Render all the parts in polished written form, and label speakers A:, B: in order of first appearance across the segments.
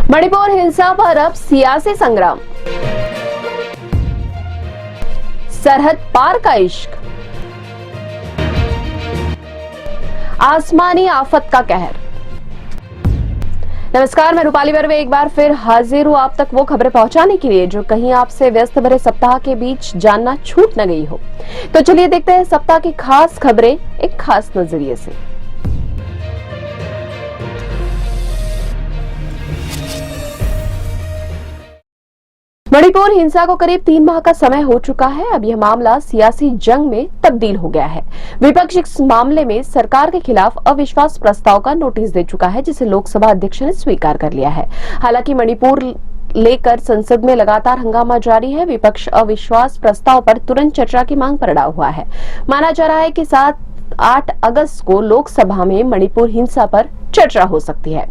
A: मणिपुर हिंसा पर अब सियासी संग्राम, सरहद पार का इश्क, आसमानी आफत का कहर। नमस्कार, मैं रूपाली बर्वे एक बार फिर हाजिर हूं आप तक वो खबरें पहुंचाने के लिए जो कहीं आपसे व्यस्त भरे सप्ताह के बीच जानना छूट न गई हो। तो चलिए देखते हैं सप्ताह की खास खबरें एक खास नजरिए से। मणिपुर हिंसा को करीब 3 माह का समय हो चुका है। अब यह मामला सियासी जंग में तब्दील हो गया है। विपक्ष इस मामले में सरकार के खिलाफ अविश्वास प्रस्ताव का नोटिस दे चुका है, जिसे लोकसभा अध्यक्ष ने स्वीकार कर लिया है। हालांकि मणिपुर लेकर संसद में लगातार हंगामा जारी है। विपक्ष अविश्वास प्रस्ताव पर तुरंत चर्चा की मांग पर अड़ा हुआ है। माना जा रहा है कि 7-8 अगस्त को लोकसभा में मणिपुर हिंसा पर चर्चा हो सकती है।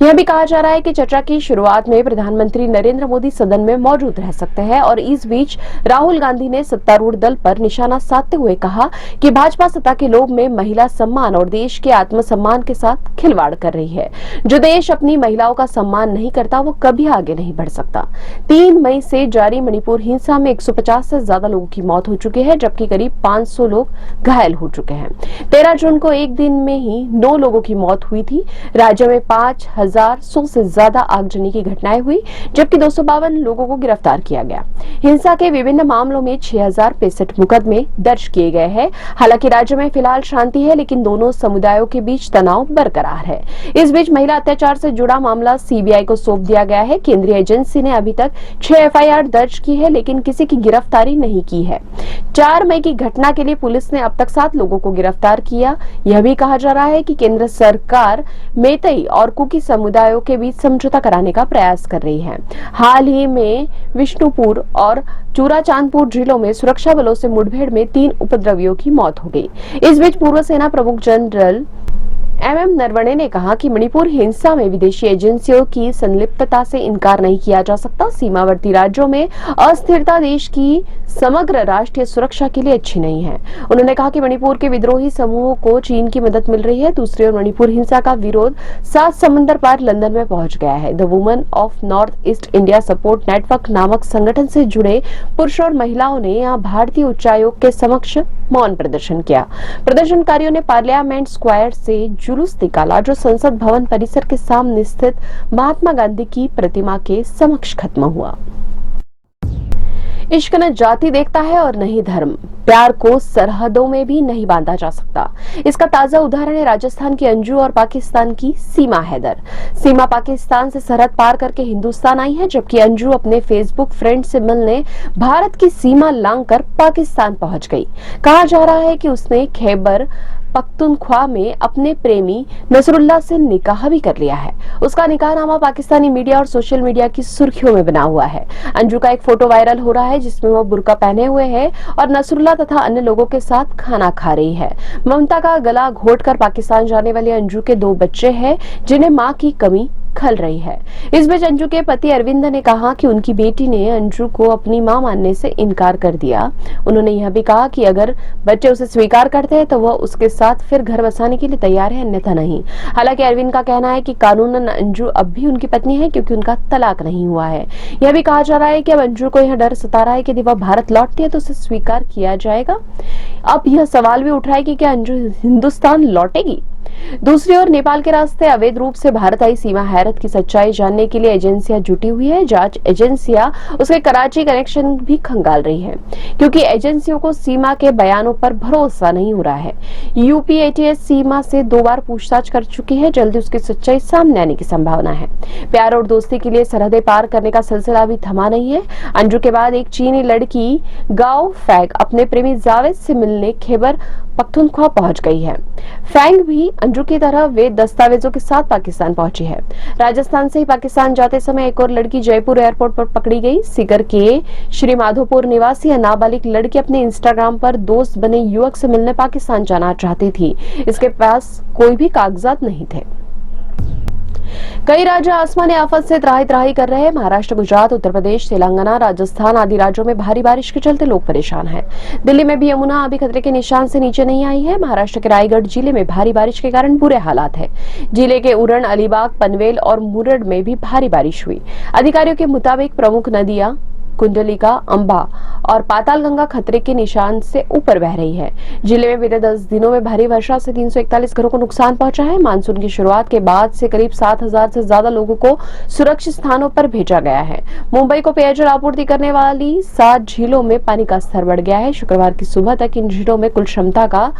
A: यह भी कहा जा रहा है कि चर्चा की शुरुआत में प्रधानमंत्री नरेंद्र मोदी सदन में मौजूद रह सकते हैं और इस बीच राहुल गांधी ने सत्तारूढ़ दल पर निशाना साधते हुए कहा कि भाजपा सत्ता के लोभ में महिला सम्मान और देश के आत्मसम्मान के साथ खिलवाड़ कर रही है। जो देश अपनी महिलाओं का सम्मान नहीं करता वो कभी आगे नहीं बढ़ सकता। 3 मई से जारी मणिपुर हिंसा में 150 से ज्यादा लोगों की मौत हो चुकी है, जबकि करीब 500 लोग घायल हो चुके हैं। 13 जून को एक दिन में ही 9 लोगों की मौत हुई थी। राज्य में 5100 से ज्यादा आगजनी की घटनाएं हुई, जबकि 252 लोगों को गिरफ्तार किया गया। हिंसा के विभिन्न मामलों में 6065 मुकदमे दर्ज किए गए हैं। हालांकि राज्य में फिलहाल शांति है, लेकिन दोनों समुदायों के बीच तनाव बरकरार है। इस बीच महिला अत्याचार से जुड़ा मामला सीबीआई को सौंप दिया गया है। केंद्रीय एजेंसी ने अभी तक 6 एफआईआर दर्ज की है, लेकिन किसी की गिरफ्तारी नहीं की है। 4 मई की घटना के लिए पुलिस ने अब तक 7 लोगों को गिरफ्तार किया। यह भी कहा जा रहा है कि केंद्र सरकार मेतई और कुकी समुदायों के बीच समझौता कराने का प्रयास कर रही है। हाल ही में विष्णुपुर और चूराचांदपुर जिलों में सुरक्षा बलों से मुठभेड़ में 3 उपद्रवियों की मौत हो गई। इस बीच पूर्व सेना प्रमुख जनरल एमएम नरवणे ने कहा कि मणिपुर हिंसा में विदेशी एजेंसियों की संलिप्तता से इनकार नहीं किया जा सकता। सीमावर्ती राज्यों में अस्थिरता देश की समग्र राष्ट्रीय सुरक्षा के लिए अच्छी नहीं है। उन्होंने कहा कि मणिपुर के विद्रोही समूहों को चीन की मदद मिल रही है। दूसरी ओर मणिपुर हिंसा का विरोध 7 समंदर पार लंदन में पहुंच गया है। The women of north east India support network नामक संगठन से जुड़े पुरुष और महिलाओं ने यहां भारतीय उच्चायोग के समक्ष मौन प्रदर्शन किया। प्रदर्शनकारियों ने पार्लियामेंट स्क्वायर से जुलूस निकाला, जो संसद भवन परिसर के सामने स्थित महात्मा गांधी की प्रतिमा के समक्ष खत्म हुआ। इश्क न जाति देखता है और न ही धर्म। प्यार को सरहदों में भी नहीं बांधा जा सकता। इसका ताजा उदाहरण है राजस्थान की अंजू और पाकिस्तान की सीमा हैदर। सीमा पाकिस्तान से सरहद पार करके हिंदुस्तान आई है, जबकि अंजू अपने फेसबुक फ्रेंड से मिलने भारत की सीमा लांघकर पाकिस्तान पहुंच गई। कहा जा रहा है कि उसने खैबर पख्तूनख्वा में अपने प्रेमी नसरुल्लाह से निकाह भी कर लिया है। उसका निकाहनामा पाकिस्तानी मीडिया और सोशल मीडिया की सुर्खियों में बना हुआ है। अंजू का एक फोटो वायरल हो रहा है जिसमें वो बुर्का पहने हुए है और नसरुल्लाह तथा अन्य लोगों के साथ खाना खा रही है। ममता का गला घोटकर पाकिस्तान जाने वाले अंजू के 2 बच्चे हैं, जिन्हें मां की कमी खल रही है। इस बीच अंजू के पति अरविंद ने कहा कि उनकी बेटी ने अंजू को अपनी मां मानने से इनकार कर दिया। उन्होंने यह भी कहा कि अगर बच्चे उसे स्वीकार करते हैं तो वह उसके साथ फिर घर बसाने के लिए तैयार है, अन्यथा नहीं। हालांकि अरविंद का कहना है कि कानूनन अंजू अब भी उनकी पत्नी है, क्योंकि उनका तलाक नहीं हुआ है। यह भी कहा जा रहा है कि अब अंजू को यह डर सता रहा है कि यदि वह भारत लौटती है तो उसे स्वीकार किया जाएगा। अब यह सवाल भी उठ रहा है कि क्या अंजू हिंदुस्तान लौटेगी। दूसरी ओर नेपाल के रास्ते अवैध रूप से भारत आई सीमा हैरत की सच्चाई जानने के लिए एजेंसियां जुटी हुई है। जांच एजेंसियां उसके कराची कनेक्शन भी खंगाल रही है, क्योंकि एजेंसियों को सीमा के बयानों पर भरोसा नहीं हो रहा है। यूपी एटीएस सीमा से 2 बार पूछताछ कर चुकी है। जल्दी उसकी सच्चाई सामने आने की संभावना है। प्यार और दोस्ती के लिए सरहदें पार करने का सिलसिला भी थमा नहीं है। अंजू के बाद एक चीनी लड़की गाओ फैग अपने प्रेमी जावेद से मिलने खैबर पख्तूनख्वा पहुंच गई है। फैंग भी अंजू की तरह वे दस्तावेजों के साथ पाकिस्तान पहुंची है। राजस्थान से ही पाकिस्तान जाते समय एक और लड़की जयपुर एयरपोर्ट पर पकड़ी गई। सीकर के श्री माधोपुर निवासी नाबालिग लड़की अपने इंस्टाग्राम पर दोस्त बने युवक से मिलने पाकिस्तान जाना चाहती थी। इसके पास कोई भी कागजात नहीं थे। कई राज्य आसमानी आफत से त्राही त्राही कर रहे हैं। महाराष्ट्र, गुजरात, उत्तर प्रदेश, तेलंगाना, राजस्थान आदि राज्यों में भारी बारिश के चलते लोग परेशान हैं। दिल्ली में भी यमुना अभी खतरे के निशान से नीचे नहीं आई है। महाराष्ट्र के रायगढ़ जिले में भारी बारिश के कारण बुरे हालात हैं। जिले के उरण, अलीबाग, पनवेल और मुरड़ में भी भारी बारिश हुई। अधिकारियों के मुताबिक प्रमुख नदियां कुंडलिका, अंबा और पातालगंगा खतरे के निशान से ऊपर बह रही है। जिले में बीते 10 दिनों में भारी वर्षा से 341 घरों को नुकसान पहुंचा है। मानसून की शुरुआत के बाद से करीब 7,000 से ज्यादा लोगों को सुरक्षित स्थानों पर भेजा गया है। मुंबई को पेयजल आपूर्ति करने वाली 7 झीलों में पानी का स्तर बढ़ गया है। शुक्रवार की सुबह तक इन झीलों में कुल क्षमता का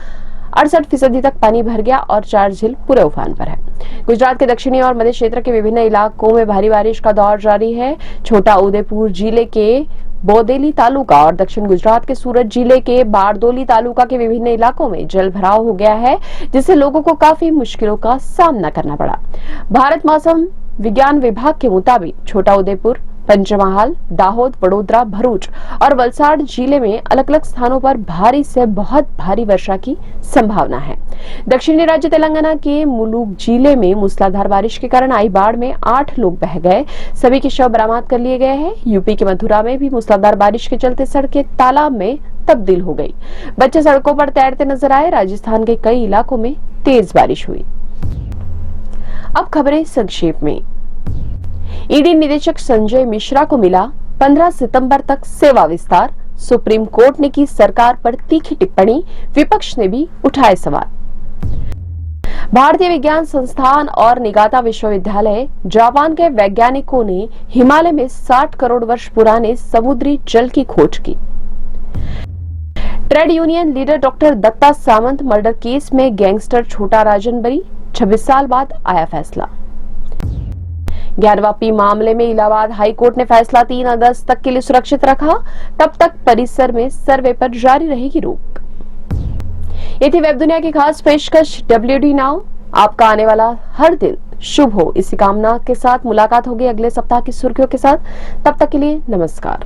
A: 68% तक पानी भर गया और 4 झील पूरे उफान पर है। गुजरात के दक्षिणी और मध्य क्षेत्र के विभिन्न इलाकों में भारी बारिश का दौर जारी है। छोटा उदेपुर जिले के बोदेली तालुका और दक्षिण गुजरात के सूरत जिले के बारदोली तालुका के विभिन्न इलाकों में जल भराव हो गया है, जिससे लोगों को काफी मुश्किलों का सामना करना पड़ा। भारत मौसम विज्ञान विभाग के मुताबिक छोटा उदेपुर, पंचमहाल, दाहोद, वडोदरा, भरूच और वलसाड़ जिले में अलग अलग स्थानों पर भारी से बहुत भारी वर्षा की संभावना है। दक्षिणी राज्य तेलंगाना के मुलुगु जिले में मूसलाधार बारिश के कारण आई बाढ़ में 8 लोग बह गए। सभी के शव बरामद कर लिए गए हैं। यूपी के मथुरा में भी मूसलाधार बारिश के चलते सड़कें तालाब में तब्दील हो गई। बच्चे सड़कों पर तैरते नजर आए। राजस्थान के कई इलाकों में तेज बारिश हुई। अब खबरें संक्षेप में। ईडी निदेशक संजय मिश्रा को मिला 15 सितंबर तक सेवा विस्तार। सुप्रीम कोर्ट ने की सरकार पर तीखी टिप्पणी। विपक्ष ने भी उठाए सवाल। भारतीय विज्ञान संस्थान और निगाता विश्वविद्यालय जापान के वैज्ञानिकों ने हिमालय में 60 करोड़ वर्ष पुराने समुद्री जल की खोज की। Trade union leader doctor Datta Samant murder case में गैंगस्टर छोटा राजन बरी। 26 साल बाद आया फैसला। 11वां पी मामले में इलाहाबाद हाई कोर्ट ने फैसला 3 अगस्त तक के लिए सुरक्षित रखा। तब तक परिसर में सर्वे पर जारी रहेगी रोक। ये थी वेब दुनिया की खास पेशकश WD नाउ। आपका आने वाला हर दिन शुभ हो, इसी कामना के साथ मुलाकात होगी अगले सप्ताह की सुर्खियों के साथ। तब तक के लिए नमस्कार।